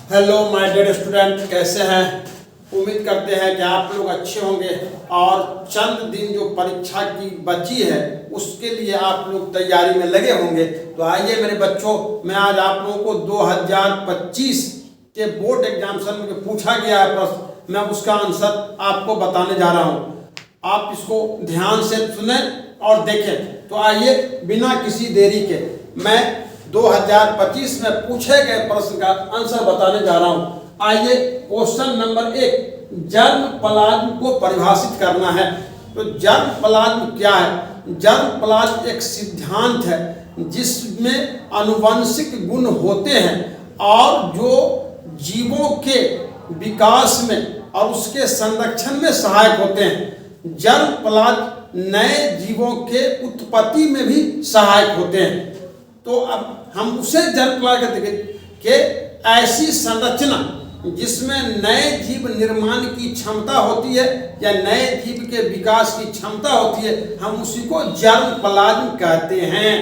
Hello my dear student, कैसे हैं? उम्मीद करते हैं कि आप लोग अच्छे होंगे और चंद दिन जो परीक्षा की बची है उसके लिए आप लोग तैयारी में लगे होंगे। तो आइए मेरे बच्चों, मैं आज आप लोगों को 2025 के बोर्ड एग्जामिनेशन में पूछा गया है प्रश्न, मैं उसका आंसर आपको बताने जा रहा हूँ। आप इसको ध्यान से सुने और देखें। तो आइए बिना किसी देरी के मैं 2025 में पूछे गए प्रश्न का आंसर बताने जा रहा हूं। आइए क्वेश्चन नंबर 1, जर्म प्लाज्म को परिभाषित करना है। तो जर्म प्लाज्म क्या है? जर्म प्लाज्म एक सिद्धांत है जिसमें आनुवंशिक गुण होते हैं और जो जीवों के विकास में और उसके संरक्षण में सहायक होते हैं। जर्म प्लाज्म नए जीवों के उत्पत्ति में भी सहायक होते हैं। तो अब हम उसे जर्म प्लाज्म कहते हैं कि ऐसी संरचना जिसमें नए जीव निर्माण की क्षमता होती है या नए जीव के विकास की क्षमता होती है, हम उसी को जर्म प्लाज्म कहते हैं।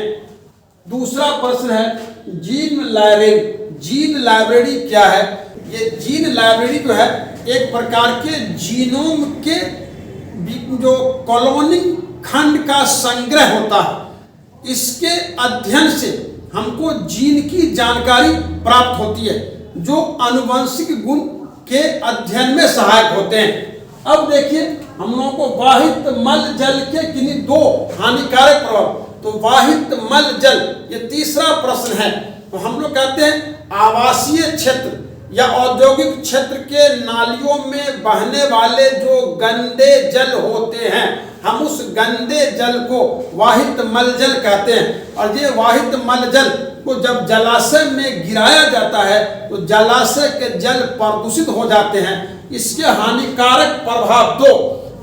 दूसरा प्रश्न है जीन लाइब्रेरी। जीन लाइब्रेरी क्या है? ये जीन लाइब्रेरी जो है एक प्रकार के जीनोम के जो कॉलोनिंग खंड का संग्रह होता है। इसके अध्ययन से हमको जीन की जानकारी प्राप्त होती है जो आनुवंशिक गुण के अध्ययन में सहायक होते हैं। अब देखिए हम लोगों को वाहित मल जल के किन्हीं दो हानिकारक प्रभाव। तो वाहित मल जल ये तीसरा प्रश्न है। तो हम लोग कहते हैं आवासीय क्षेत्र या औद्योगिक क्षेत्र के नालियों में बहने वाले जो गंदे जल होते हैं, हम उस गंदे जल को वाहित मलजल कहते हैं। और ये वाहित मलजल को जब जलाशय में गिराया जाता है तो जलाशय के जल प्रदूषित हो जाते हैं। इसके हानिकारक प्रभाव दो,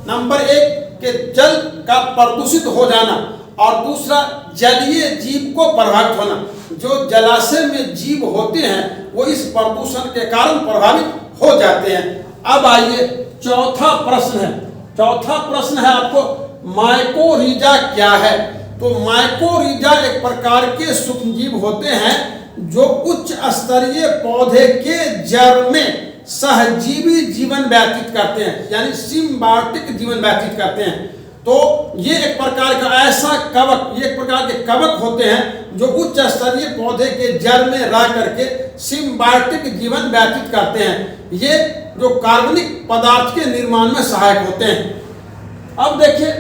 नंबर 1 के जल का प्रदूषित हो जाना और दूसरा जलीय जीव को प्रभावित होना। जो जलाशय में जीव होते हैं वो इस प्रदूषण के कारण प्रभावित हो जाते हैं। अब आइए चौथा प्रश्न है। चौथा प्रश्न है आपको माइकोरिजा क्या है? तो माइकोरिजा एक प्रकार के सूक्ष्मजीव होते हैं जो उच्च स्तरीय पौधे के जड़ में सहजीवी जीवन व्यतीत करते हैं, यानी सिम्बायोटिक जीवन व्यतीत करते हैं। तो ये एक प्रकार का ऐसा कवक, ये एक प्रकार के कवक होते हैं जो उच्च स्तरीय पौधे के जड़ में रह करके सिम्बायोटिक जीवन व्यतीत करते हैं। ये जो कार्बनिक पदार्थ के निर्माण में सहायक होते हैं। अब देखिए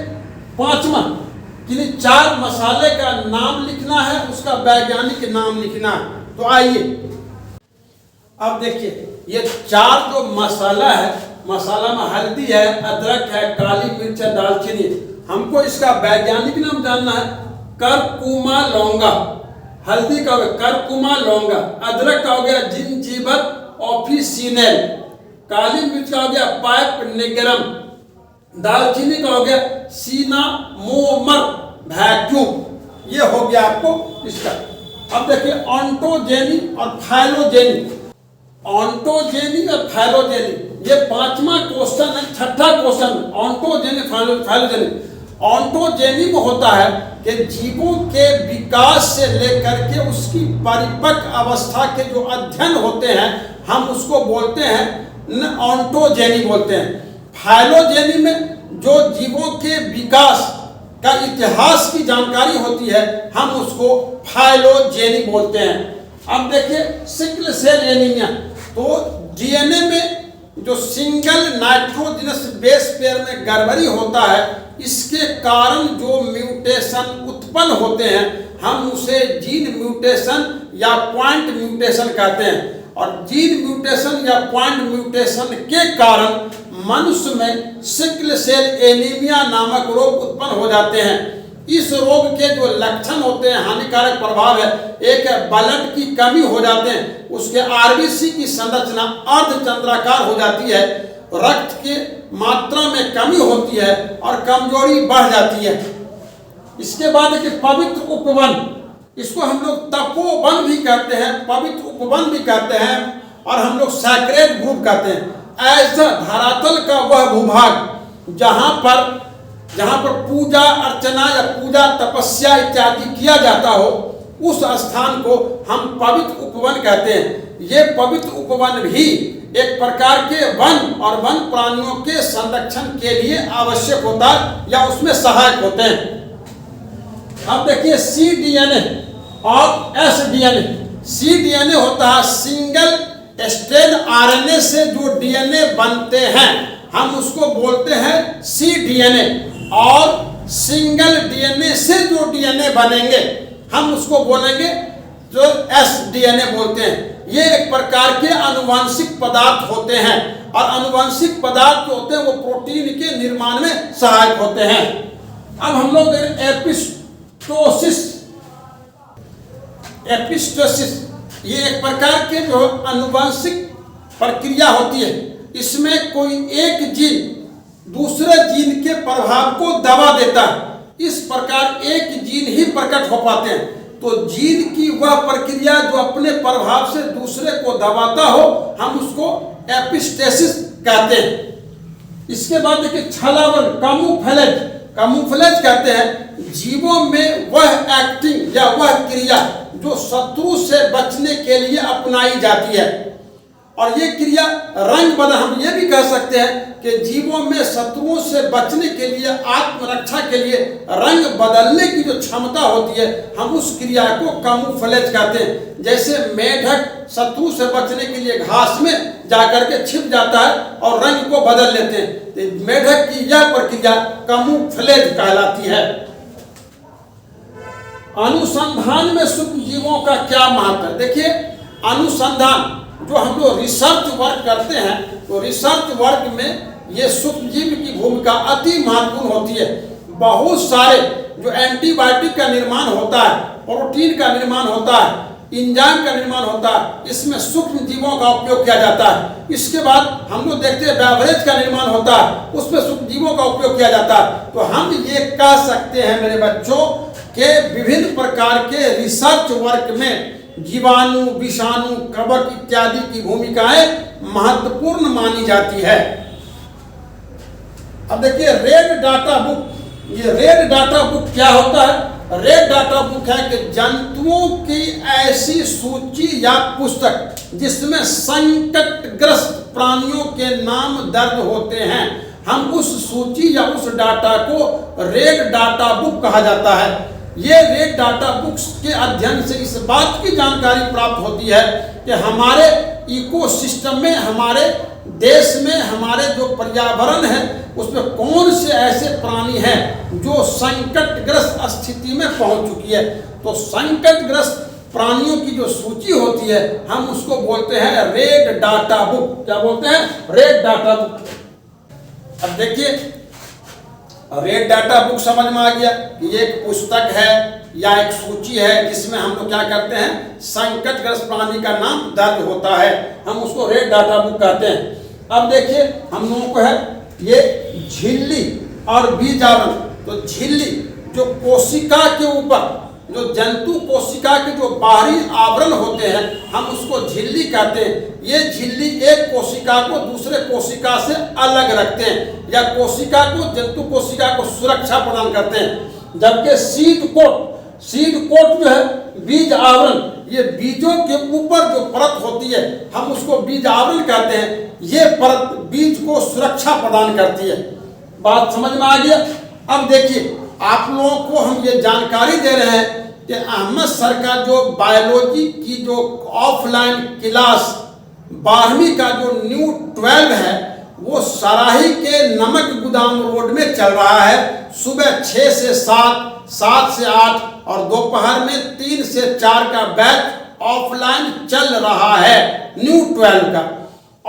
पांचवा, किन्हीं 4 मसाले का नाम लिखना है, उसका वैज्ञानिक नाम लिखना है। तो आइए अब देखिए ये 4 जो मसाला है, मसाला में हल्दी है, अदरक है, काली मिर्च है, दालचीनी। हमको इसका वैज्ञानिक नाम जानना है। करकुमा लौंगा, हल्दी का हो गया करकुमा लौंगा, अदरक का हो गया जिंजीबर ऑफिसिनेल, काली मिर्च का हो गया पाइप निगरम, दालचीनी का हो गया सिनामोमर वैक्यूम। ये हो गया आपको इसका। अब देखिए ऑन्टोजेनी और फाइलोजेनी। ऑन्टोजेनी और फाइलोजेनी ये 5वां क्वेश्चन है, छठा क्वेश्चन ऑन्टोजेनी फाइलोजेनी। ऑन्टोजेनी में होता है कि जीवों के विकास से लेकर के उसकी परिपक्व अवस्था के जो अध्ययन होते हैं हम उसको बोलते हैं ऑन्टोजेनी बोलते हैं। फाइलोजेनी में जो जीवों के विकास का इतिहास की जानकारी होती है हम उसको फाइलोजेनी बोलते हैं। अब देखिए सिकल सेल एनीमिया। तो डीएनए में जो सिंगल नाइट्रोजनस बेस पेयर में गड़बड़ी होता है, इसके कारण जो म्यूटेशन उत्पन्न होते हैं हम उसे जीन म्यूटेशन या पॉइंट म्यूटेशन कहते हैं। और जीन म्यूटेशन या पॉइंट म्यूटेशन के कारण मनुष्य में सिकल सेल एनीमिया नामक रोग उत्पन्न हो जाते हैं। इस रोग के जो लक्षण होते हैं, हानिकारक प्रभाव है, एक है ब्लड की कमी हो जाते हैं, उसके आरबीसी की संरचना अर्धचंद्राकार हो जाती है, रक्त की मात्रा में कमी होती है और कमजोरी बढ़ जाती है। इसके बाद है कि पवित्र उपवन, इसको हम लोग तपोवन भी कहते हैं, पवित्र उपवन भी कहते हैं और हम लोग सैक्रेड ग्रुप कहते हैं। ऐसा धरातल का वह भूभाग जहाँ पर पूजा अर्चना या पूजा तपस्या इत्यादि किया जाता हो, उस स्थान को हम पवित्र उपवन कहते हैं। ये पवित्र उपवन भी एक प्रकार के वन और वन प्राणियों के संरक्षण के लिए आवश्यक होता है या उसमें सहायक होते हैं। अब देखिए cDNA और sDNA। cDNA होता है सिंगल स्ट्रैंड आरएनए से जो डीएनए बनते हैं, हम उसको बोलते हैं cDNA, और सिंगल डीएनए से जो डीएनए बनेंगे हम उसको बोलेंगे जो sDNA बोलते हैं। ये एक प्रकार के आनुवंशिक पदार्थ होते हैं, और आनुवंशिक पदार्थ जो होते हैं वो प्रोटीन के निर्माण में सहायक होते हैं। अब हम लोग एपिस्टोसिस, ये एक प्रकार के जो आनुवंशिक प्रक्रिया होती है, इसमें कोई एक जीन दूसरे जीन के प्रभाव को दबा देता है। इस प्रकार एक जीन ही प्रकट हो पाते हैं। तो जीन की वह प्रक्रिया जो अपने प्रभाव से दूसरे को दबाता हो, हम उसको एपिस्टेसिस कहते हैं। इसके बाद देखिए छलावरण, कामूफ्लेज कहते हैं जीवों में वह एक्टिंग या वह क्रिया जो शत्रु से बचने के लिए अपनाई जाती है। और ये क्रिया रंग बदल, हम ये भी कह सकते हैं कि जीवों में शत्रुओं से बचने के लिए, आत्मरक्षा के लिए रंग बदलने की जो क्षमता होती है, हम उस क्रिया को कामूफ्लेज कहते हैं। जैसे मेढक शत्रु से बचने के लिए घास में जाकर के छिप जाता है और रंग को बदल लेते हैं, तो मेढक की यह प्रक्रिया कामूफ्लेज कहलाती है। अनुसंधान में सूक्ष्म जीवों का क्या महत्व है? देखिए, अनुसंधान जो हम लोग रिसर्च वर्क करते हैं, तो रिसर्च वर्क में ये सूक्ष्म जीव की भूमिका अति महत्वपूर्ण होती है। बहुत सारे जो एंटीबायोटिक का निर्माण होता है, प्रोटीन का निर्माण होता है, एंजाइम का निर्माण होता है, इसमें सूक्ष्म जीवों का उपयोग किया जाता है। इसके बाद हम लोग देखते हैं बेवरेज का निर्माण होता है, उसमें सूक्ष्म जीवों का उपयोग किया जाता है। तो हम ये कह सकते हैं मेरे बच्चों के विभिन्न प्रकार के रिसर्च वर्क में जीवाणु, विषाणु, कवक इत्यादि की भूमिकाएं महत्वपूर्ण मानी जाती है। अब देखिए रेड डाटा बुक। ये रेड डाटा बुक क्या होता है? रेड डाटा बुक है कि जंतुओं की ऐसी सूची या पुस्तक जिसमें संकटग्रस्त प्राणियों के नाम दर्ज होते हैं, हम उस सूची या उस डाटा को रेड डाटा बुक कहा जाता है। ये रेड डाटा बुक्स के अध्ययन से इस बात की जानकारी प्राप्त होती है कि हमारे इकोसिस्टम में, हमारे देश में, हमारे जो पर्यावरण है उसमें कौन से ऐसे प्राणी हैं जो संकटग्रस्त स्थिति में पहुंच चुकी है। तो संकटग्रस्त प्राणियों की जो सूची होती है, हम उसको बोलते हैं रेड डाटा बुक। क्या बोलते हैं? Red data book. अब देखिए, रेड डाटा बुक समझ में आ गया कि ये एक पुस्तक है या एक सूची है जिसमें हम लोग क्या करते हैं, संकटग्रस्त प्राणी का नाम दर्ज होता है, हम उसको रेड डाटा बुक कहते हैं। अब देखिए, हम लोगों को है ये झिल्ली और बीज आवरण। तो झिल्ली जो कोशिका के ऊपर, जो जंतु कोशिका के जो बाहरी आवरण होते हैं, हम उसको झिल्ली कहते हैं। ये झिल्ली एक कोशिका को दूसरे कोशिका से अलग रखते हैं या कोशिका को, जंतु कोशिका को सुरक्षा प्रदान करते हैं। जबकि सीड कोट जो है बीज आवरण, ये बीजों के ऊपर जो परत होती है, हम उसको बीज आवरण कहते हैं। ये परत बीज को सुरक्षा प्रदान करती है। बात समझ में आ गया? अब देखिए, आप लोगों को हम ये जानकारी दे रहे हैं कि अहमद सर का जो बायोलॉजी की जो ऑफलाइन क्लास 12वीं का जो न्यू 12 है, वो सराही के नमक गोदाम रोड में चल रहा है। सुबह 6 से 7, 7 से 8 और दोपहर में 3 से 4 का बैच ऑफलाइन चल रहा है न्यू 12 का।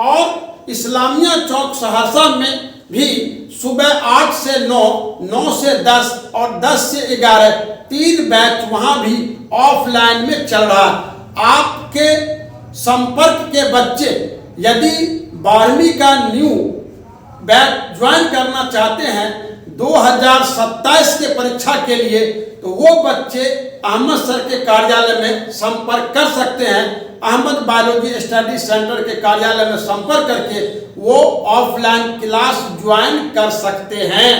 और इस्लामिया चौक सहरसा में भी सुबह 8 से 9, 9 से 10 और 10 से 11 3 बैच वहां भी ऑफलाइन में चल रहा है। आपके संपर्क के बच्चे यदि 12वीं का न्यू बैच ज्वाइन करना चाहते हैं 2027 के परीक्षा के लिए, तो वो बच्चे अहमद सर के कार्यालय में संपर्क कर सकते हैं। अहमद बायोलॉजी स्टडी सेंटर के कार्यालय में संपर्क करके वो ऑफलाइन क्लास ज्वाइन कर सकते हैं।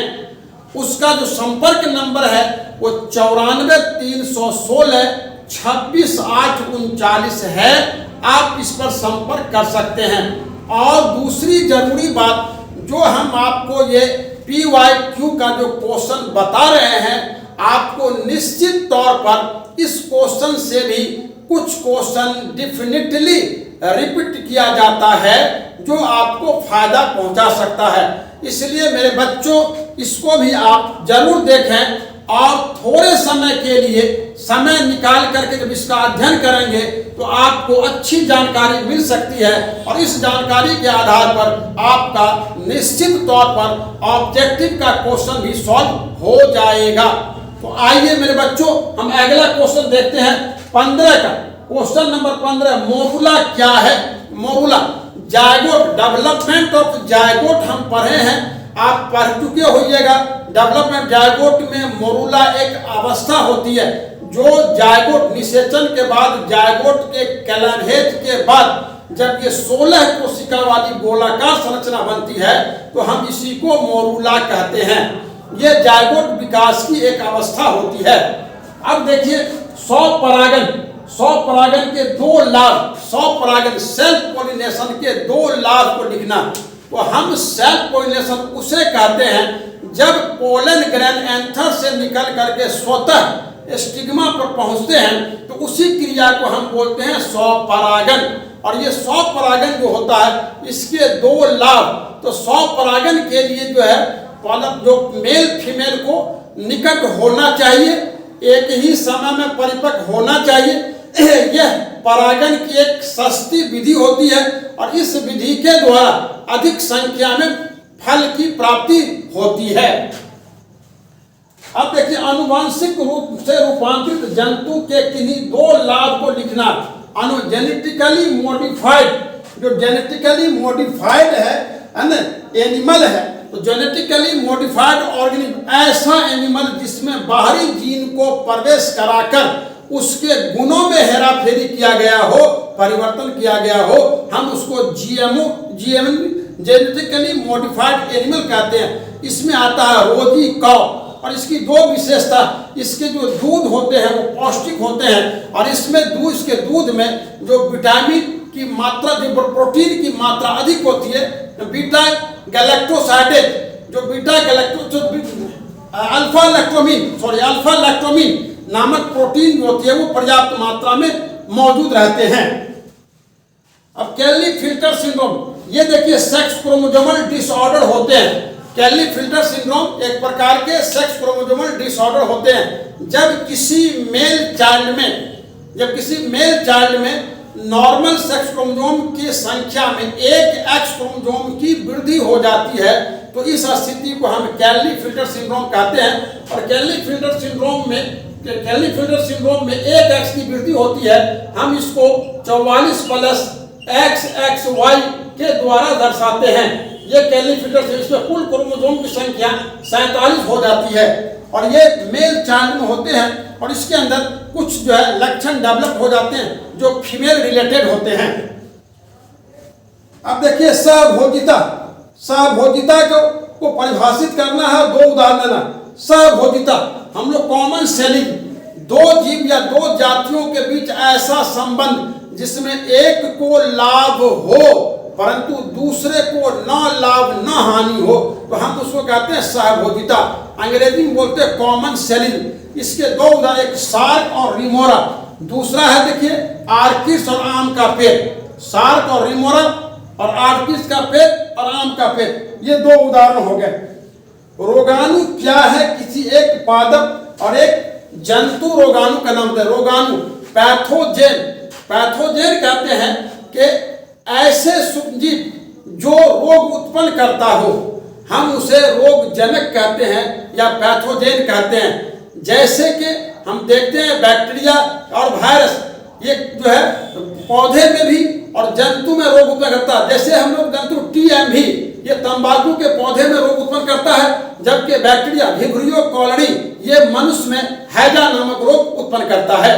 उसका जो संपर्क नंबर है वो 94 316 26 8 39 है। आप इस पर संपर्क कर सकते हैं। और दूसरी जरूरी बात, जो हम आपको ये PYQ का जो क्वेश्चन बता रहे हैं, आपको निश्चित तौर पर इस क्वेश्चन से भी कुछ क्वेश्चन डेफिनेटली रिपीट किया जाता है, जो आपको फायदा पहुंचा सकता है। इसलिए मेरे बच्चों, इसको भी आप जरूर देखें और थोड़े समय के लिए समय निकाल करके जब इसका अध्ययन करेंगे तो आपको अच्छी जानकारी मिल सकती है, और इस जानकारी के आधार पर आपका निश्चित तौर पर ऑब्जेक्टिव का क्वेश्चन भी सॉल्व हो जाएगा। तो आइए मेरे बच्चों, हम अगला क्वेश्चन देखते हैं 15 का। क्वेश्चन नंबर 15, मोरुला क्या है? Morula zygote, development of zygote हम पढ़े हैं, आप पढ़ चुके होइएगा। डेवलपमेंट जायगोट में मोरुला एक अवस्था होती है जो जायगोट निषेचन के बाद, जायगोट के कैलनहेज के बाद जब ये 16 कोशिका वाली गोलाकार संरचना बनती है तो हम इसी को मोरुला कहते हैं। ये जायगोट विकास की एक अवस्था होती है। अब देखिए, 100 परागन के 2 लाभ, 100 परागन सेल्फ पॉलिनेशन के 2 लाभ को लिखना। तो हम सेल्फ पॉलिनेशन उसे कहते हैं जब पोलन ग्रेन एंथर से निकल करके स्वतः स्टिग्मा पर पहुंचते हैं, तो उसी क्रिया को हम बोलते हैं स्वपरागन। और ये स्वपरागन जो होता है, इसके 2 लाभ, तो स्वपरागन के लिए जो है, जो मेल फीमेल को निकट होना चाहिए, एक ही समय में परिपक्व होना चाहिए। यह परागन की एक सस्ती विधि होती है और इस विधि के द्वारा अधिक संख्या में फल की प्राप्ति होती है। अब देखिए, आनुवांशिक रूप से रूपांतरित जंतु के किन्हीं 2 लाभ को लिखना। जेनेटिकली मॉडिफाइड, जो जेनेटिकली मॉडिफाइड है ना, एनिमल है, तो जेनेटिकली मॉडिफाइड ऑर्गेनिज्म ऐसा एनिमल जिसमें बाहरी जीन को प्रवेश कराकर उसके गुणों में हेराफेरी किया गया हो, परिवर्तन किया गया हो, हम उसको GMO जेनेटिकली मॉडिफाइड एनिमल कहते हैं। इसमें आता है रोजी काउ, और इसकी 2 विशेषता, इसके जो दूध होते हैं वो पौष्टिक होते हैं, और इसमें इसके दूध में जो विटामिन की मात्रा, जो प्रोटीन की मात्रा अधिक होती है, बीटा गैलेक्टोसाइडेज, जो बीटा गैलेक्टो अल्फा लैक्टोमिन नामक प्रोटीन जो होती है वो पर्याप्त मात्रा में मौजूद रहते हैं। अब कैली-फिल्टर सिंड्रोम, ये देखिए सेक्स क्रोमोसोमल डिसऑर्डर होते हैं। कैली-फिल्टर सिंड्रोम एक प्रकार के सेक्स क्रोमोसोमल डिसऑर्डर होते हैं। जब किसी मेल चाइल्ड में नॉर्मल सेक्स क्रोमोसोम की संख्या में एक X क्रोमोसोम की वृद्धि हो जाती है, तो इस स्थिति को हम कैली-फिल्टर सिंड्रोम कहते हैं। और कैली-फिल्टर सिंड्रोम में एक X की वृद्धि होती है, हम इसको 44 प्लस XXY के द्वारा दर्शाते हैं। ये कैली-फिल्टर सिंड्रोम, इसमें कुल क्रोमोसोम की संख्या 47 हो जाती है, और ये मेल चाइल्ड में होते हैं, और इसके अंदर कुछ जो है लक्षण डेवलप हो जाते हैं जो फीमेल रिलेटेड होते हैं। अब देखिए, सहभोजिता को परिभाषित करना है, 2 उदाहरण देना। सहभोजिता, हम लोग कॉमन सेलिंग, 2 जीव या 2 जातियों के बीच ऐसा संबंध जिसमें एक को लाभ हो परंतु दूसरे को न लाभ न हानि हो, तो हम उसको कहते हैं सहभोजिता। अंग्रेजी में बोलते हैं कॉमन सेलिंग। इसके 2 उदाहरण, एक शार्क और रिमोरा, दूसरा है देखिए आर्किड्स और आम का पेड़। शार्क और रिमोरा और आर्किड्स का पेड़ और आम का पेड़, ये 2 उदाहरण हो गए। रोगाणु क्या है? किसी एक पादप और एक जंतु रोगाणु का नाम है। रोगाणु पैथोजेन कहते हैं कि ऐसे सूक्ष्मजीव जो रोग उत्पन्न करता हो, हम उसे रोगजनक कहते हैं या पैथोजेन कहते हैं। जैसे कि हम देखते हैं बैक्टीरिया और वायरस, ये जो है पौधे में भी और जंतु में रोग उत्पन्न करता है। जैसे हम लोग जंतु TMV, ये तंबाकू के पौधे में रोग उत्पन्न करता है, जबकि बैक्टीरिया विब्रियो कॉलोनी ये मनुष्य में हैजा नामक रोग उत्पन्न करता है।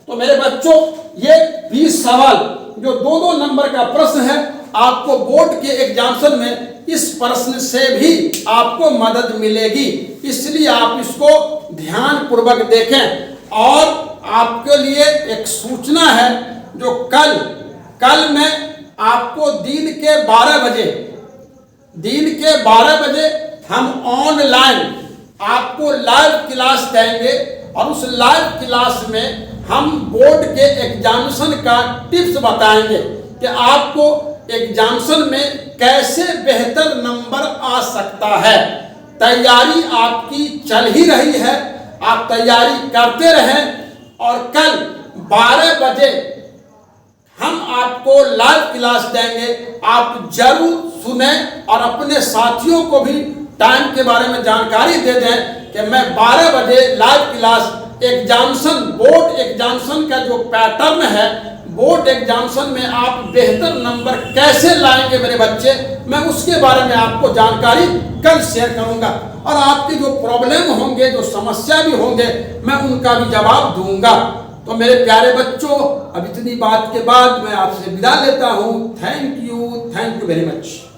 तो मेरे बच्चों, ये 20 सवाल जो 2-2 नंबर का प्रश्न है, आपको बोर्ड के एग्जामिनेशन में इस प्रश्न से भी आपको मदद मिलेगी, इसलिए आप इसको ध्यान पूर्वक देखें। और आपके लिए एक सूचना है, जो कल मैं आपको दिन के 12 बजे हम ऑनलाइन आपको लाइव क्लास देंगे और उस लाइव क्लास में हम बोर्ड के एग्जामिनेशन का टिप्स बताएंगे कि आपको एग्जामिनेशन में कैसे बेहतर नंबर आ सकता है। तैयारी आपकी चल ही रही है, आप तैयारी करते रहें और कल 12 बजे हम आपको लाइव क्लास देंगे। आप जरूर सुने और अपने साथियों को भी टाइम के बारे में जानकारी दे दें कि मैं 12 बजे live class examination, board examination का जो पैटर्न है, बोर्ड एग्जामिनेशन में आप बेहतर नंबर कैसे लाएंगे मेरे बच्चे, मैं उसके बारे में आपको जानकारी कल शेयर करूंगा और आपके जो प्रॉब्लम होंगे, जो समस्या भी होंगे, मैं उनका भी जवाब दूंगा। तो मेरे प्यारे बच्चों, अब इतनी बात के बाद मैं आपसे विदा लेता हूं। Thank you very much.